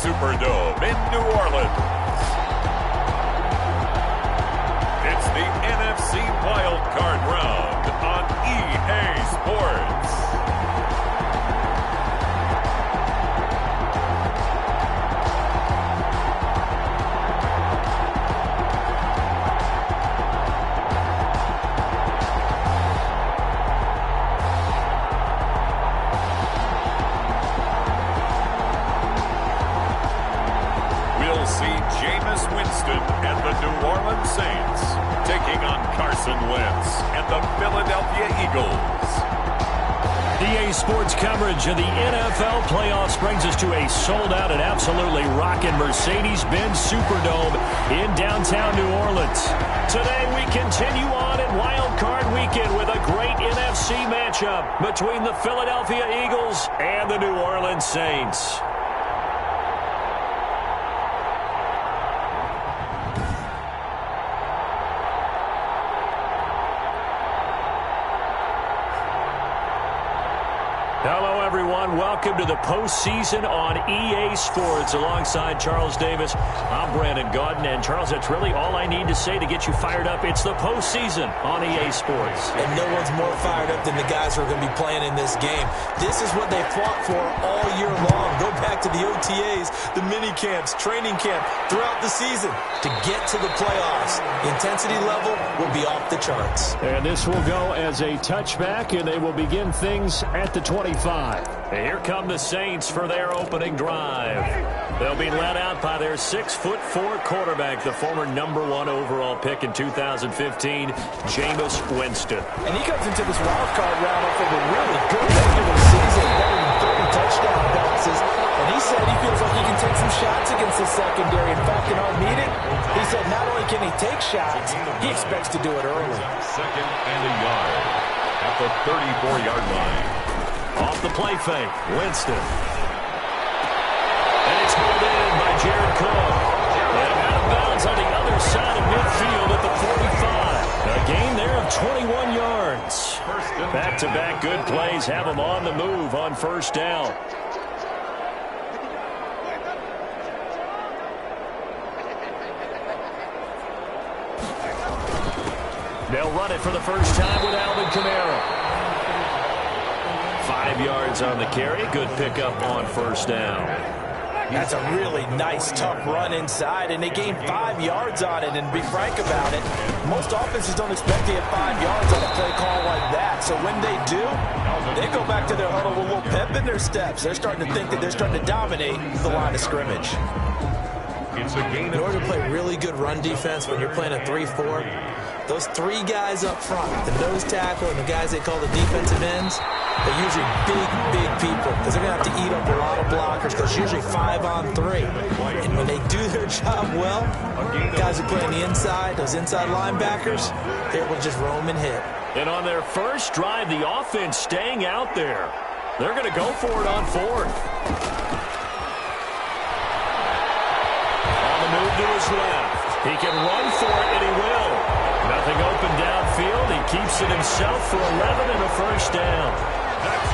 Superdome in New Orleans. It's the NFC Wild Card Round on EA Sports. And the New Orleans Saints taking on Carson Wentz and the Philadelphia Eagles. EA Sports coverage of the NFL playoffs brings us to a sold-out and absolutely rocking Mercedes-Benz Superdome in downtown New Orleans. Today we continue on in Wild Card Weekend with a great NFC matchup between the Philadelphia Eagles and the New Orleans Saints. Hello, everyone. Welcome to the postseason on EA Sports. Alongside Charles Davis, I'm Brandon Gaudin. And, Charles, that's really all I need to say to get you fired up. It's the postseason on EA Sports. And no one's more fired up than the guys who are going to be playing in this game. This is what they fought for all year long. Go back to the OTAs, the mini camps, training camp, throughout the season to get to the playoffs. The intensity level will be off the charts. And this will go as a touchback, and they will begin things at the 25. And here come the Saints for their opening drive. They'll be led out by their 6'4" quarterback, the former #1 overall pick in 2015, Jameis Winston. And he comes into this wild card round off of a really good regular season, better than 30 touchdown passes. And he said he feels like he can take some shots against the secondary. In fact, in our meeting, he said not only can he take shots, he expects to do it early. Second and a yard at the 34-yard line. Off the play fake, Winston. And it's pulled in by Jared Cook. And out of bounds on the other side of midfield at the 45. A gain there of 21 yards. Back-to-back good plays have them on the move on first down. They'll run it for the first time with Alvin Kamara. 5 yards on the carry. Good pickup on first down. That's a really nice, tough run inside, and they gained 5 yards on it. And to be frank about it, most offenses don't expect to get 5 yards on a play call like that. So when they do, they go back to their huddle with a little pep in their steps. They're starting to think that they're starting to dominate the line of scrimmage. In order to play really good run defense when you're playing a 3-4, those 3 guys up front, the nose tackle and the guys they call the defensive ends, they're usually big people because they're going to have to eat up a lot of blockers because usually 5 on 3. And when they do their job well, guys who play on the inside, those inside linebackers, they're able to just roam and hit. And on their first drive, the offense staying out there. They're going to go for it on 4th. On the move to his left. He can run for it, and he will. Nothing open downfield. He keeps it himself for 11 and a first down.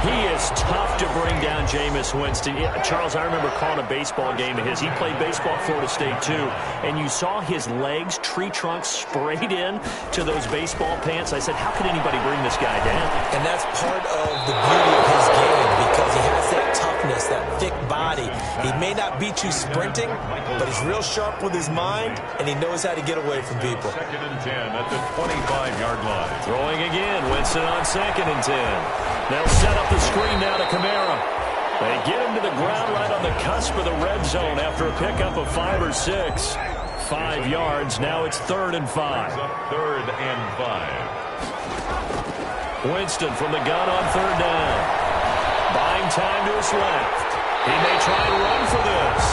He is tough to bring down, Jameis Winston. Charles, I remember calling a baseball game of his. He played baseball at Florida State, too. And you saw his legs, tree trunks sprayed in to those baseball pants. I said, how can anybody bring this guy down? And that's part of the beauty of his game because he has that toughness, that thick body. He may not beat you sprinting, but he's real sharp with his mind, and he knows how to get away from people. Second and 10 at the 25-yard line. Throwing again, Winston on 2nd and 10. They'll set up the screen now to Kamara. They get him to the ground right on the cusp of the red zone after a pickup of 5 or 6. 5 yards. Now it's 3rd and 5. 3rd and 5. Winston from the gun on 3rd down. Buying time to his left. He may try and run for this.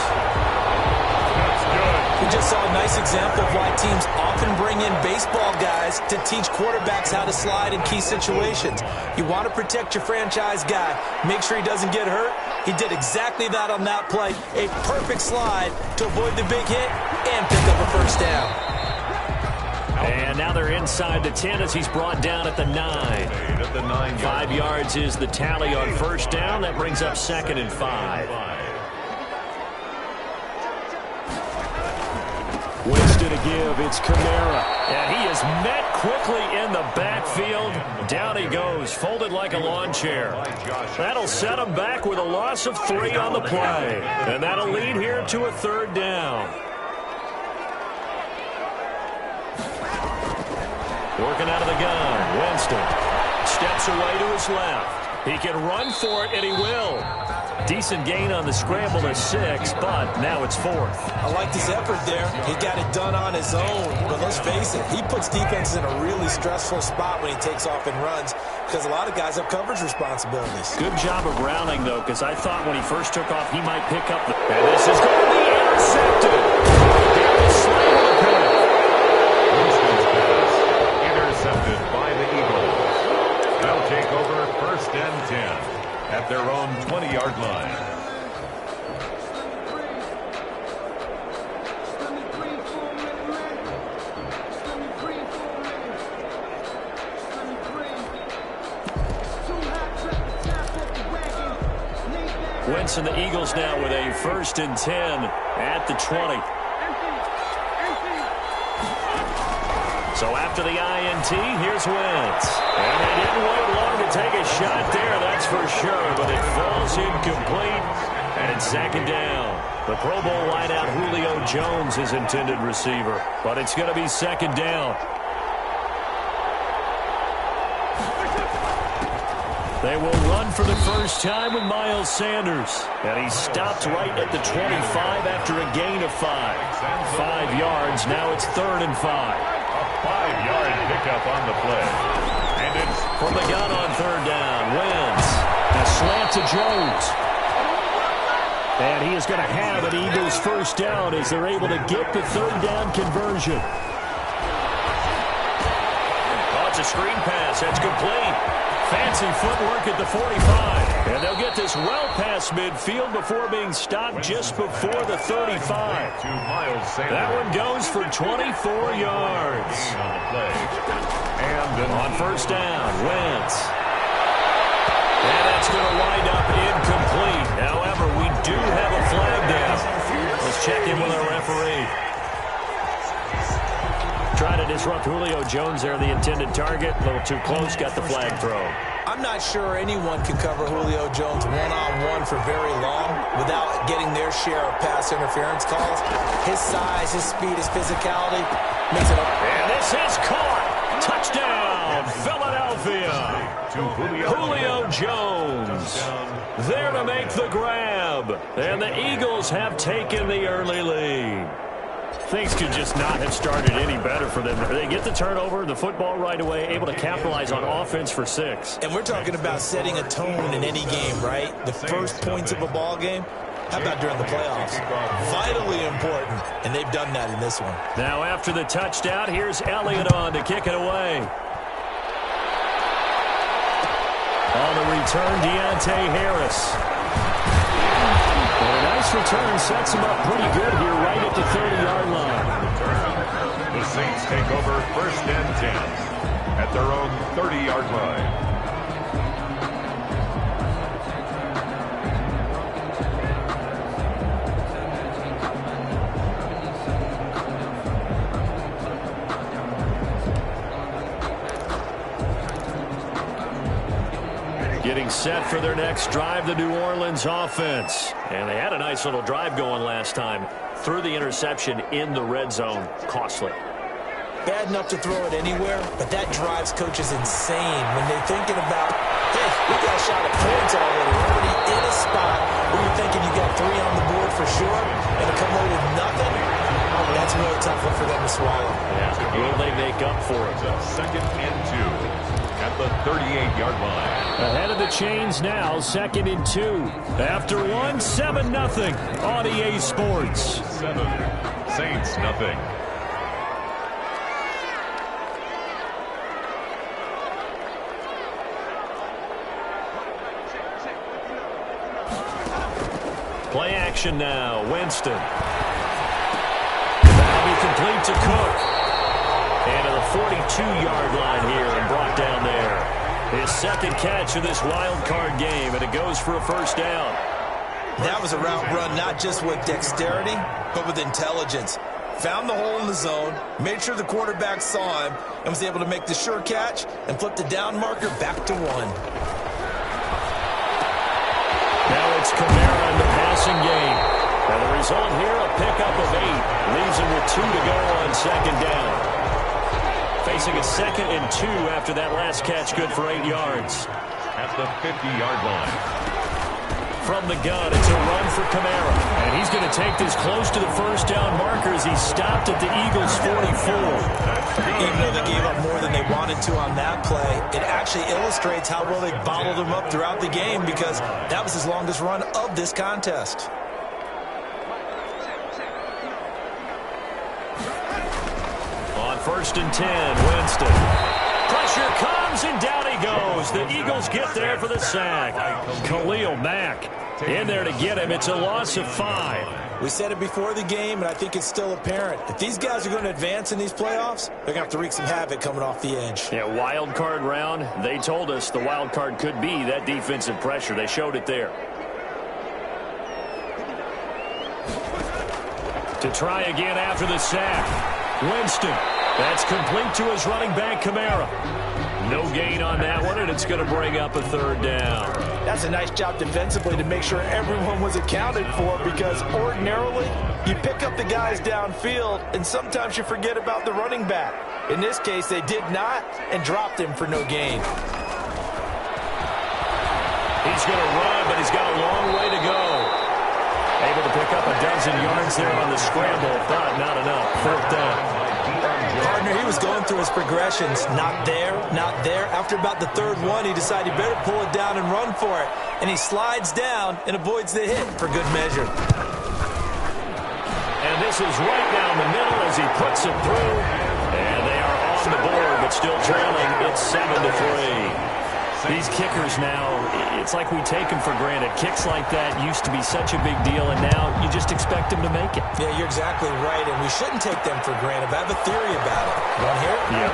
That's good. We just saw a nice example of why teams often bring in baseball guys to teach quarterbacks how to slide in key situations. You want to protect your franchise guy. Make sure he doesn't get hurt. He did exactly that on that play. A perfect slide to avoid the big hit and pick up a first down. And now they're inside the 10 as he's brought down at the 9. 5 yards is the tally on first down. That brings up 2nd and 5. Winston to give. It's Kamara. And he is met quickly in the backfield. Down he goes, folded like a lawn chair. That'll set him back with a loss of 3 on the play. And that'll lead here to a 3rd down. Working out of the gun. Winston steps away to his left. He can run for it, and he will. Decent gain on the scramble to 6, but now it's 4th. I like his effort there. He got it done on his own. But let's face it, he puts defenses in a really stressful spot when he takes off and runs because a lot of guys have coverage responsibilities. Good job of rounding, though, because I thought when he first took off, he might pick up the... And this is going to be intercepted. Here is Slade on the pick. Winston's pass intercepted by the Eagles. They'll take over 1st and 10. At their own 20-yard line. Wentz and the Eagles now with a 1st and 10 at the 20. So after the INT, here's Wentz. And they didn't wait long to take a shot there, that's for sure. But it falls incomplete, and it's 2nd down. The Pro Bowl wideout Julio Jones is intended receiver. But it's going to be 2nd down. They will run for the first time with Miles Sanders. And he stopped right at the 25 after a gain of 5. 5 yards, now it's 3rd and 5. 5-yard pickup on the play. And it's from the gun on 3rd down. Wentz. A slant to Jones. And he is going to have an Eagles first down as they're able to get the 3rd down conversion. Oh, it's a screen pass. That's complete. Fancy footwork at the 45. And they'll get this well past midfield before being stopped just before the 35. That one goes for 24 yards. And on 1st down, Wentz. And that's going to wind up incomplete. However, we do have a flag down. Let's check in with our referee. Trying to disrupt Julio Jones there, the intended target. A little too close, got the flag thrown. I'm not sure anyone can cover Julio Jones one-on-one for very long without getting their share of pass interference calls. His size, his speed, his physicality makes it up. And this is caught. Touchdown, Philadelphia. Julio Jones there to make the grab. And the Eagles have taken the early lead. Things could just not have started any better for them. They get the turnover, the football right away, able to capitalize on offense for 6. And we're talking about setting a tone in any game, right? The first points of a ball game. How about during the playoffs? Vitally important, and they've done that in this one. Now after the touchdown, here's Elliott on to kick it away. On the return, Deontay Harris. And a nice return sets him up pretty good here right at the 30-yard line. The Saints take over 1st and 10 at their own 30-yard line. Getting set for their next drive, the New Orleans offense. And they had a nice little drive going last time. Threw the interception in the red zone. Costly. Bad enough to throw it anywhere, but that drives coaches insane when they're thinking about, hey, we got a shot at points already. We're already in a spot where you're thinking you got 3 on the board for sure, and to come away with nothing, that's a really tough one for them to swallow. Yeah, will they make up for it? 2nd and 2. At the 38-yard line. Ahead of the chains now, 2nd and 2. After 1, 7-0 on EA Sports. 7, Saints nothing. Play action now, Winston. That'll be complete to Cook. And to the 42-yard line here and brought down there. His 2nd catch of this wild card game, and it goes for a first down. That was a route run not just with dexterity, but with intelligence. found the hole in the zone, made sure the quarterback saw him, and was able to make the sure catch and flip the down marker back to 1. Now it's Kamara in the passing game. And the result here, a pickup of 8. Leaves him with 2 to go on second down. Facing a 2nd and 2 after that last catch, good for 8 yards. At the 50-yard line. From the gun, it's a run for Kamara. And he's going to take this close to the first down marker as he stopped at the Eagles' 44. Even though they gave up more than they wanted to on that play, it actually illustrates how well they bottled him up throughout the game because that was his longest run of this contest. On 1st and 10, Winston. Pressure comes, and down he goes. The Eagles get there for the sack. Khalil Mack in there to get him. It's a loss of 5. We said it before the game, and I think it's still apparent. If these guys are going to advance in these playoffs, they're going to have to wreak some havoc coming off the edge. Yeah, wild card round. They told us the wild card could be that defensive pressure. They showed it there. To try again after the sack. Winston. That's complete to his running back, Kamara. No gain on that one, and it's going to bring up a 3rd down. That's a nice job defensively to make sure everyone was accounted for because ordinarily you pick up the guys downfield, and sometimes you forget about the running back. In this case, they did not and dropped him for no gain. He's going to run, but he's got a long way to go. Able to pick up a dozen yards there on the scramble, but not enough. 4th down. Partner, he was going through his progressions. Not there, not there. After about the 3rd one, he decided he better pull it down and run for it. And he slides down and avoids the hit for good measure. And this is right down the middle as he puts it through. And they are on the board, but still trailing. It's 7-3. These kickers now, it's like we take them for granted. Kicks like that used to be such a big deal, and now you just expect them to make it. Yeah, you're exactly right, and we shouldn't take them for granted. But I have a theory about it. You want to hear it? Yeah.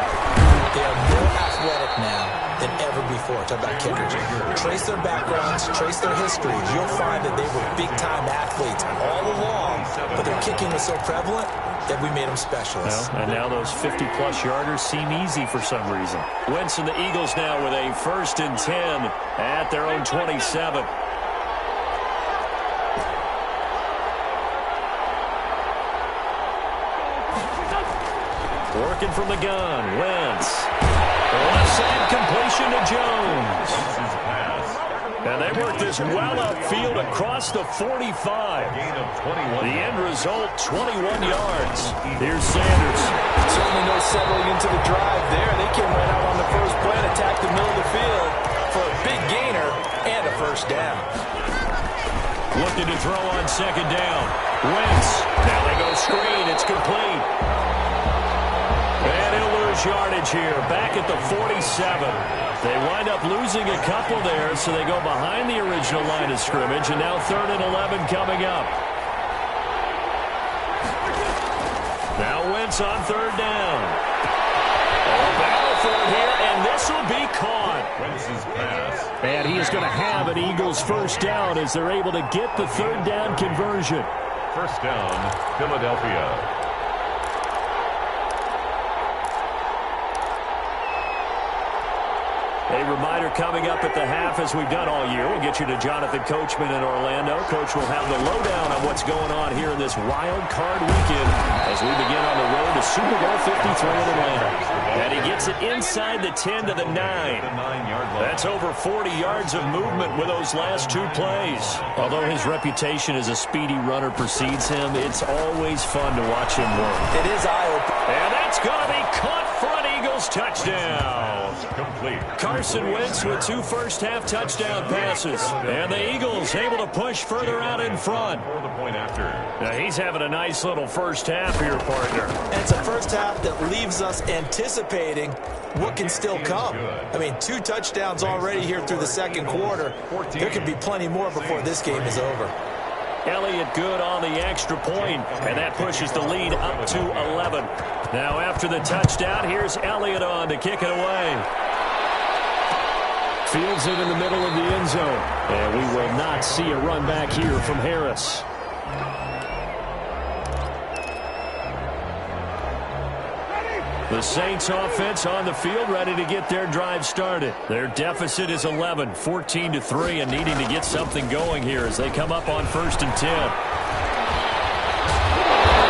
They are more athletic now than ever before. Talk about kickers. Trace their backgrounds, trace their histories. You'll find that they were big-time athletes all along, but their kicking was so prevalent that we made them specialists. Well, and now those 50-plus yarders seem easy for some reason. Wentz and the Eagles now with a 1st and 10 at their own 27. Working from the gun, Wentz. Left side completion to Jones. And they work this well upfield across the 45. The end result, 21 yards. Here's Sanders. Certainly no settling into the drive there. They came right out on the first play and attacked the middle of the field for a big gainer and a 1st down. Looking to throw on 2nd down. Wentz. Now they go screen. It's complete. And he'll lose yardage here. Back at the 47. They wind up losing a couple there, so they go behind the original line of scrimmage, and now 3rd and 11 coming up. Now Wentz on 3rd down. Battle for it here, and this will be caught. Wentz's pass. And he is going to have an Eagles 1st down as they're able to get the 3rd down conversion. 1st down, Philadelphia. A reminder coming up at the half, as we've done all year. We'll get you to Jonathan Coachman in Orlando. Coach will have the lowdown on what's going on here in this wild card weekend as we begin on the road to Super Bowl 53 in Atlanta. And he gets it inside the 10 to the 9. That's over 40 yards of movement with those last 2 plays. Although his reputation as a speedy runner precedes him, it's always fun to watch him work. It is eye-opening. And that's going to be caught for an Eagles touchdown. Complete. Carson Wentz with 2 first-half touchdown passes. And the Eagles able to push further out in front. For the point after. Now he's having a nice little first half here, partner. And it's a first half that leaves us anticipating what can still come. I mean, 2 touchdowns already here through the 2nd quarter. There could be plenty more before this game is over. Elliott good on the extra point, and that pushes the lead up to 11. Now after the touchdown, here's Elliott on to kick it away. Fields it in the middle of the end zone, and we will not see a run back here from Harris. The Saints offense on the field, ready to get their drive started. Their deficit is 11, 14-3, and needing to get something going here as they come up on 1st and 10.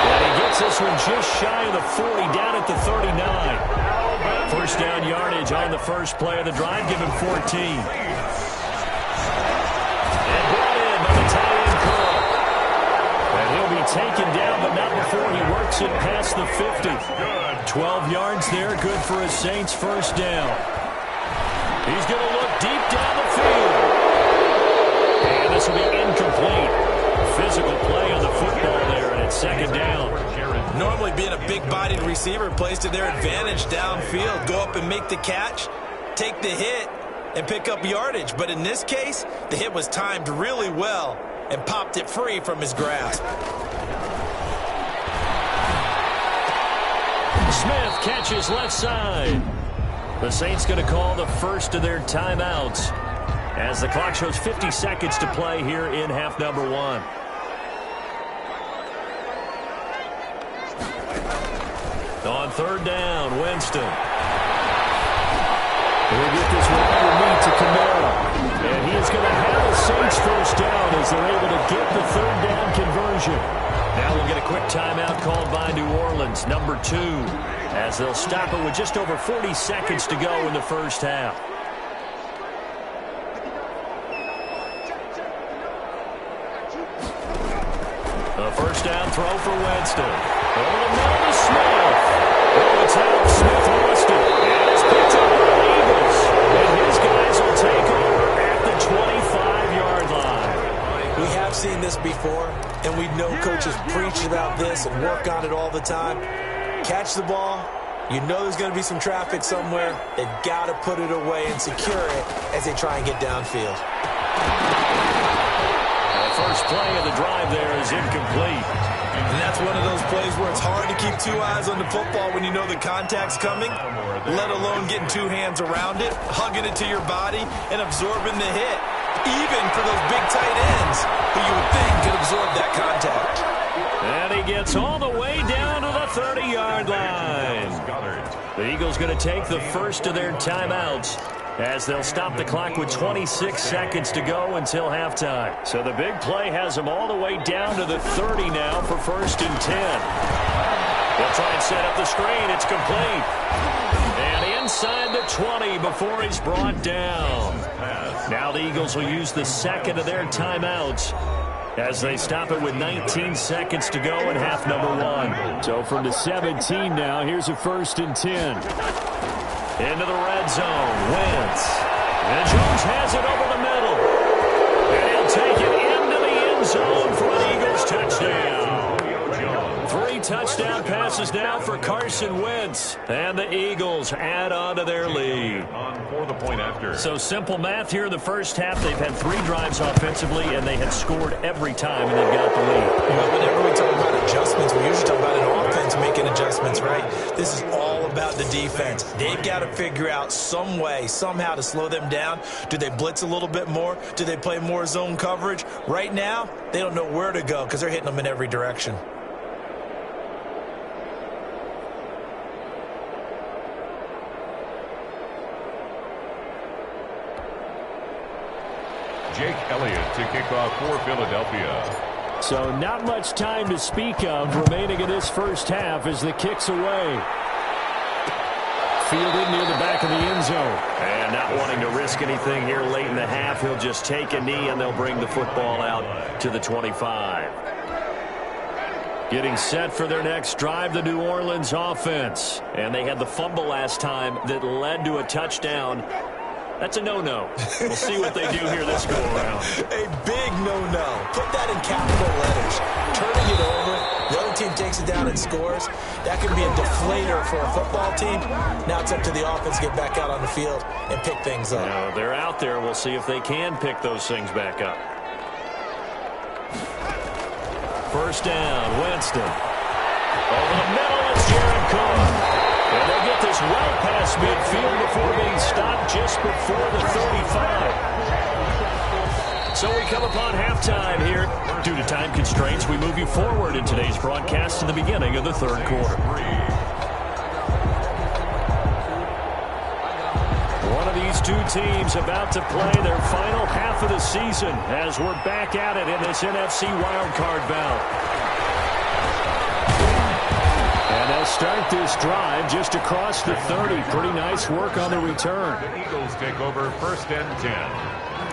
And he gets this one just shy of the 40, down at the 39. First down yardage on the first play of the drive, give him 14. And brought in by the tight end Cole. And he'll be taken down, but not before he works it past the 50. 12 yards there, good for a Saints first down. He's going to look deep down the field. And this will be incomplete. Physical play on the football there, and it's second down. Normally being a big-bodied receiver plays to their advantage downfield. Go up and make the catch, take the hit, and pick up yardage. But in this case, the hit was timed really well and popped it free from his grasp. Smith catches left side. The Saints going to call the first of their timeouts as the clock shows 50 seconds to play here in half number 1. On third down, Winston. He'll get this one underneath to Kamara. And he is going to have a Saints first down as they're able to get the third down conversion. Now we'll get a quick timeout called by New Orleans, number 2, as they'll stop it with just over 40 seconds to go in the first half. A first down throw for Winston. Over the middle to Smith. Oh, it's out. Smith lost it. And it's picked up by the Eagles. And his guys will take over at the 25-yard line. We have seen this before, and we know coaches preach about this and work on it all the time. Catch the ball. You know there's going to be some traffic somewhere. They've got to put it away and secure it as they try and get downfield. The first play of the drive there is incomplete. And that's one of those plays where it's hard to keep 2 eyes on the football when you know the contact's coming, let alone getting 2 hands around it, hugging it to your body, and absorbing the hit. Even for those big tight ends who you would think could absorb that contact. And he gets all the way down to the 30-yard line. The Eagles going to take the first of their timeouts as they'll stop the clock with 26 seconds to go until halftime. So the big play has them all the way down to the 30 now for 1st and 10. They'll try and set up the screen. It's complete. And inside the 20 before he's brought down. Now the Eagles will use the second of their timeouts as they stop it with 19 seconds to go in half number 1. So from the 17 now, here's a 1st and 10. Into the red zone, Wentz. And Jones has it over the middle. And he'll take it into the end zone for an Eagles touchdown. 3 touchdown passes now for Carson Wentz. And the Eagles add on to their lead. For the point after. So simple math here in the first half. They've had 3 drives offensively, and they have scored every time, and they've got the lead. You know, whenever we talk about adjustments, we usually talk about an offense making adjustments, right? This is all about the defense. They've got to figure out some way, somehow to slow them down. Do they blitz a little bit more? Do they play more zone coverage? Right now, they don't know where to go because they're hitting them in every direction. Jake Elliott to kick off for Philadelphia. So not much time to speak of remaining in this first half as the kick's away. Fielded near the back of the end zone. And not wanting to risk anything here late in the half, he'll just take a knee and they'll bring the football out to the 25. Getting set for their next drive, the New Orleans offense. And they had the fumble last time that led to a touchdown. That's a no-no. We'll see what they do here this go-around. A big no-no. Put that in capital letters. Turning it over, the other team takes it down and scores. That can be a deflator for a football team. Now it's up to the offense to get back out on the field and pick things up. Now, they're out there. We'll see if they can pick those things back up. First down, Winston. Over the middle, it's Jared Cohen. And they'll get this well past midfield before being stopped just before the 35. So we come upon halftime here. Due to time constraints, we move you forward in today's broadcast to the beginning of the third quarter. One of these two teams about to play their final half of the season as we're back at it in this NFC wildcard bout. And they'll start this drive just across the 30. Pretty nice work on the return. The Eagles take over 1st and 10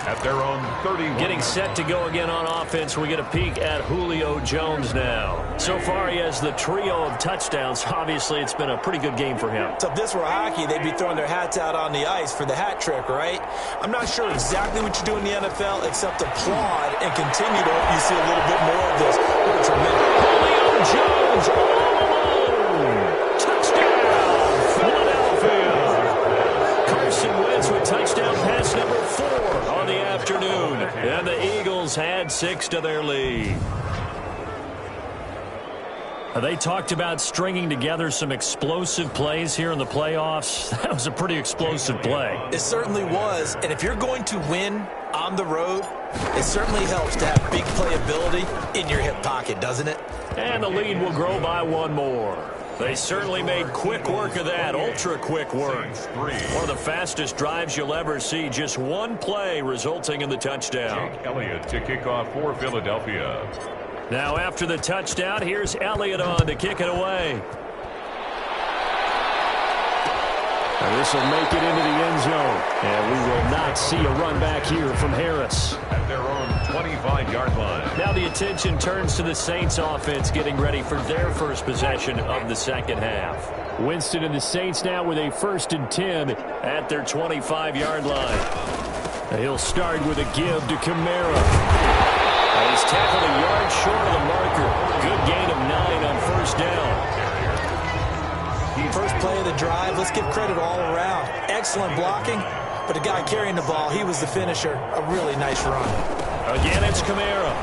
at their own 31. Getting set to go again on offense, we get a peek at Julio Jones now. So far, he has the trio of touchdowns. Obviously, it's been a pretty good game for him. So if this were hockey, they'd be throwing their hats out on the ice for the hat trick, right? I'm not sure exactly what you do in the NFL except applaud and continue to hope you see a little bit more of this. What a tremendous... Julio Jones all alone. Touchdown, Philadelphia. Carson Wentz with touchdown pass number 4 on the afternoon. And the Eagles add 6 to their lead. They talked about stringing together some explosive plays here in the playoffs. That was a pretty explosive play. It certainly was. And if you're going to win on the road, it certainly helps to have big playability in your hip pocket, doesn't it? And the lead will grow by 1 more. They certainly made quick work of that, ultra-quick work. One of the fastest drives you'll ever see, just 1 play resulting in the touchdown. Jake Elliott to kick off for Philadelphia. Now after the touchdown, here's Elliott on to kick it away. And this will make it into the end zone. And we will not see a run back here from Harris. At their own 25-yard line. Now the attention turns to the Saints offense getting ready for their first possession of the second half. Winston and the Saints now with a 1st and 10 at their 25-yard line. He'll start with a give to Kamara. He's tackled a yard short of the marker. Good gain of 9 on 1st down. First play of the drive, let's give credit all around. Excellent blocking, but the guy carrying the ball, he was the finisher. A really nice run. Again, it's Kamara.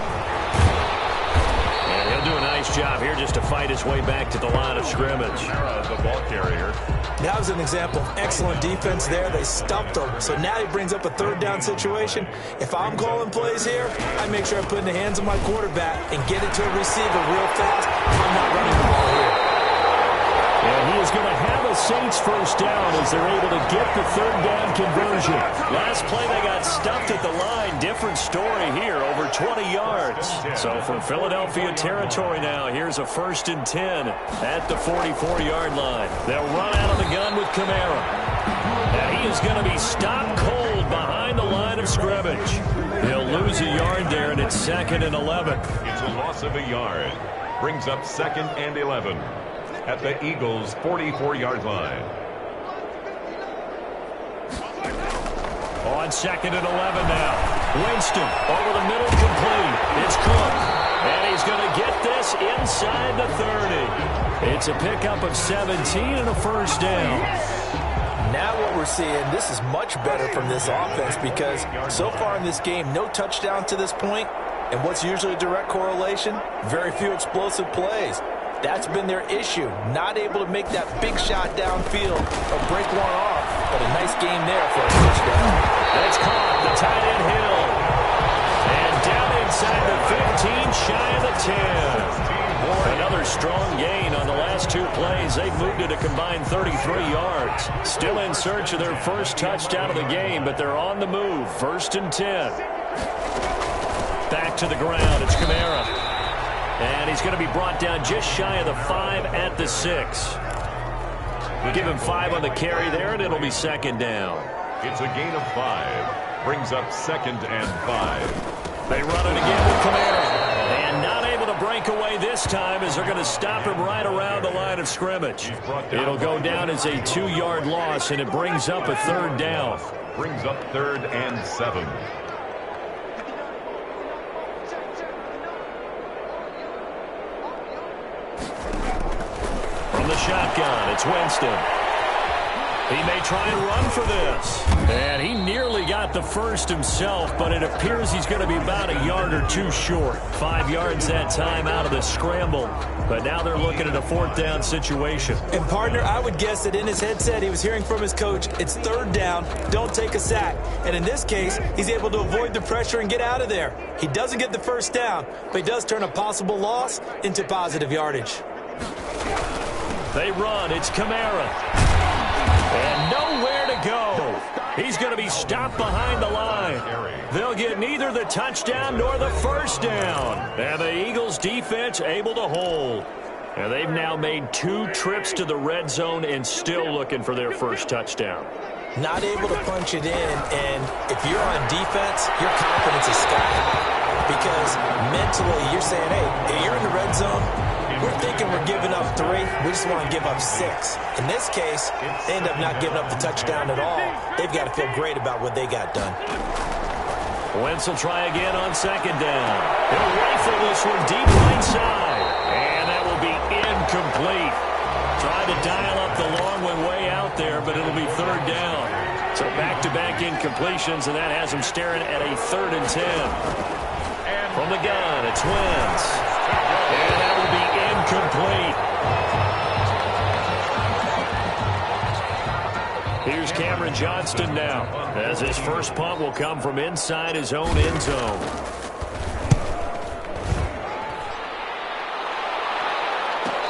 And he'll do a nice job here just to fight his way back to the line of scrimmage. Kamara, the ball carrier. That was an example of excellent defense there. They stumped him. So now he brings up a 3rd down situation. If I'm calling plays here, I make sure I put in the hands of my quarterback and get it to a receiver real fast. I'm not running the ball here. And he is going to have a Saints 1st down as they're able to get the 3rd down conversion. Last play they got stuffed at the line. Different story here, over 20 yards. So from Philadelphia territory now, here's a 1st and 10 at the 44-yard line. They'll run out of the gun with Kamara. And he is going to be stopped cold behind the line of scrimmage. He'll lose a yard there, and it's 2nd and 11. It's a loss of a yard. Brings up 2nd and 11. At the Eagles' 44-yard line. On 2nd and 11 now. Winston over the middle, complete. It's Cook. And he's going to get this inside the 30. It's a pickup of 17 and a 1st down. Now what we're seeing, this is much better from this offense because so far in this game, no touchdown to this point. And what's usually a direct correlation? Very few explosive plays. That's been their issue. Not able to make that big shot downfield or break one off. But a nice game there for a touchdown. That's caught. The tight end Hill. And down inside the 15, shy of the 10. Another strong gain on the last 2 plays. They've moved it a combined 33 yards. Still in search of their first touchdown of the game, but they're on the move. 1st and 10. Back to the ground. It's Kamara. And he's going to be brought down just shy of the 5 at the 6. We give him 5 on the carry there, and it'll be 2nd down. It's a gain of 5. Brings up 2nd and 5. They run it again with Kamara. And not able to break away this time as they're going to stop him right around the line of scrimmage. It'll go down as a 2-yard loss, and it brings up a 3rd down. Brings up 3rd and 7. The shotgun, it's Winston. He may try and run for this. And he nearly got the first himself, but it appears he's going to be about a yard or 2 short. 5 yards that time out of the scramble. But now they're looking at a 4th down situation. And, partner, I would guess that in his headset he was hearing from his coach, it's 3rd down, don't take a sack. And in this case, he's able to avoid the pressure and get out of there. He doesn't get the 1st down, but he does turn a possible loss into positive yardage. They run. It's Kamara. And nowhere to go. He's going to be stopped behind the line. They'll get neither the touchdown nor the first down. And the Eagles defense able to hold. And they've now made 2 trips to the red zone and still looking for their first touchdown. Not able to punch it in, and if you're on defense, your confidence is sky high. Because mentally, you're saying, hey, you're in the red zone. We're thinking we're giving up 3. We just want to give up 6. In this case, they end up not giving up the touchdown at all. They've got to feel great about what they got done. Wentz will try again on second down. He'll rifle this one deep right side. And that will be incomplete. Tried to dial up the long one way out there, but it'll be third down. So back-to-back incompletions, and that has him staring at a 3rd and 10. From the gun, it's Wentz. And that will be incomplete. Here's Cameron Johnston now, as his first punt will come from inside his own end zone.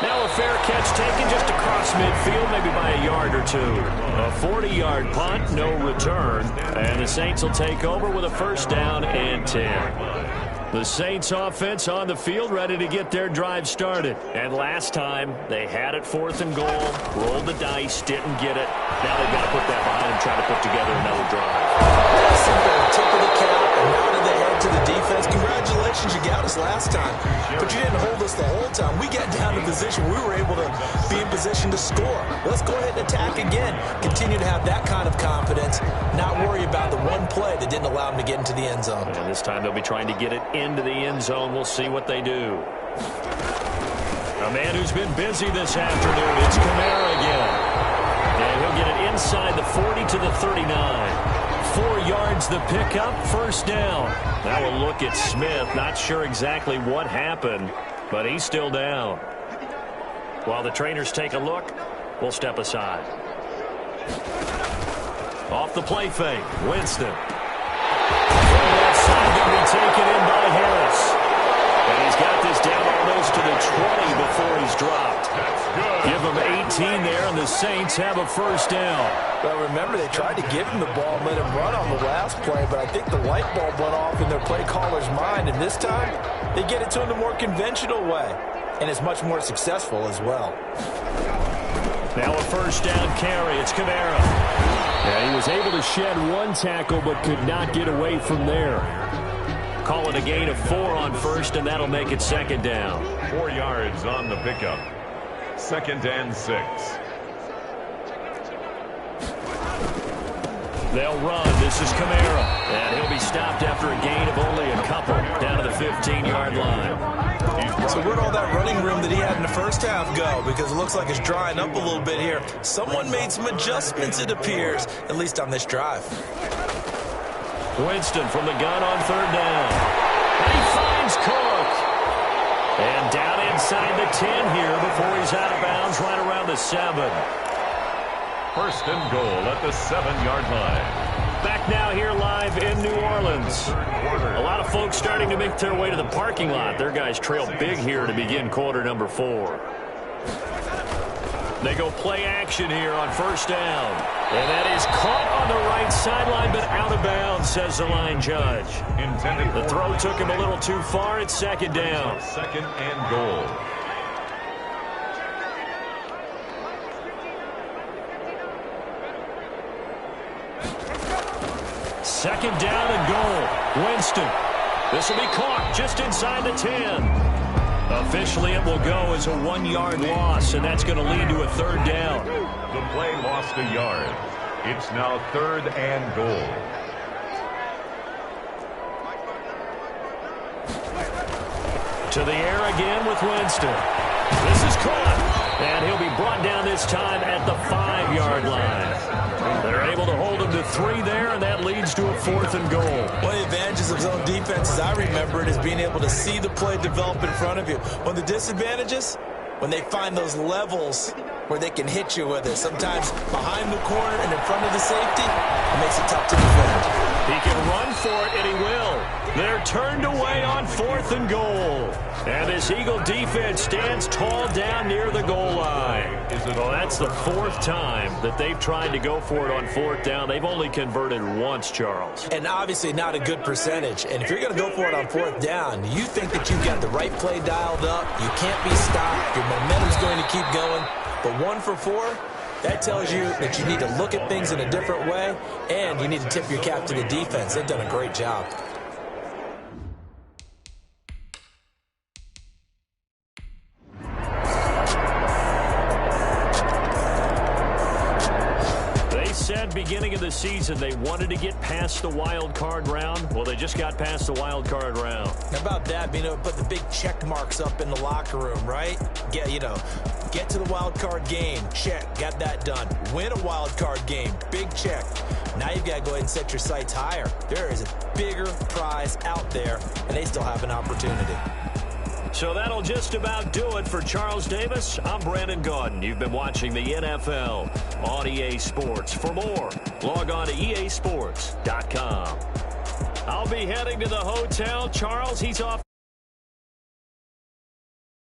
Now a fair catch taken just across midfield, maybe by a yard or 2. A 40-yard punt, no return. And the Saints will take over with a first down and 10. The Saints offense on the field, ready to get their drive started. And last time, they had it 4th and goal, rolled the dice, didn't get it. Now they've got to put that behind them, try to put together another drive. Simple tip of the cap, and now to the head to the defense. Congratulations, you got us last time, but you didn't hold us the whole time. We got down to position we were able to be in position to score. Let's go ahead and attack again. Continue to have that kind of confidence, not worry about the one play that didn't allow them to get into the end zone. And this time they'll be trying to get it into the end zone. We'll see what they do. A man who's been busy this afternoon, it's Kamara again. And he'll get it inside the 40 to the 39. 4 yards the pickup, first down. Now we'll look at Smith. Not sure exactly what happened, but he's still down. While the trainers take a look, we'll step aside. Off the play fake, Winston. From that side, going to be taken in by Harris. And he's got this down almost to the 20 before he's dropped. That's good. Give him 18 there, and the Saints have a first down. Well, remember, they tried to give him the ball and let him run on the last play, but I think the light bulb went off in their play caller's mind, and this time, they get it to him the more conventional way, and it's much more successful as well. Now a first down carry. It's Kamara. Yeah, he was able to shed 1 tackle, but could not get away from there. Call it a gain of 4 on first, and that'll make it second down. 4 yards on the pickup. 2nd and 6. They'll run. This is Kamara. And he'll be stopped after a gain of only a couple down to the 15-yard line. So where'd all that running room that he had in the first half go? Because it looks like it's drying up a little bit here. Someone made some adjustments, it appears, at least on this drive. Winston from the gun on third down. And he finds Cook. And down inside the 10 here before he's out of bounds right around the 7. First and goal at the 7-yard line. Back now here live in New Orleans. A lot of folks starting to make their way to the parking lot. Their guys trail big here to begin quarter number 4. They go play action here on first down. And that is caught on the right sideline, but out of bounds, says the line judge. The throw took him a little too far. It's second down. 2nd and goal. Second down and goal. Winston. This will be caught just inside the 10. Officially, it will go as a 1-yard loss, and that's going to lead to a third down. The play lost a yard. It's now 3rd and goal. To the air again with Winston. This is caught, and he'll be brought down this time at the 5-yard line. They're able to hold him to 3 there, and that leads to a 4th and goal. One of the advantages of zone defense, as I remember it, is being able to see the play develop in front of you. One of the disadvantages, when they find those levels where they can hit you with it. Sometimes behind the corner and in front of the safety, it makes it tough to defend. He can run for it, and he will. They're turned away on 4th and goal. And this Eagle defense stands tall down near the goal line. Well, that's the fourth time that they've tried to go for it on fourth down. They've only converted once, Charles. And obviously not a good percentage. And if you're going to go for it on fourth down, you think that you've got the right play dialed up. You can't be stopped. Your momentum's going to keep going. But 1 for 4, that tells you that you need to look at things in a different way, and you need to tip your cap to the defense. They've done a great job. Said beginning of the season they wanted to get past the wild card round. Well, they just got past the wild card round. How about that? Being able to put the big check marks up in the locker room, right? Get to the wild card game. Check. Got that done. Win a wild card game. Big check. Now you've got to go ahead and set your sights higher. There is a bigger prize out there, and they still have an opportunity. So that'll just about do it for Charles Davis. I'm Brandon Gaudin. You've been watching the NFL on EA Sports. For more, log on to easports.com. I'll be heading to the hotel. Charles, he's off.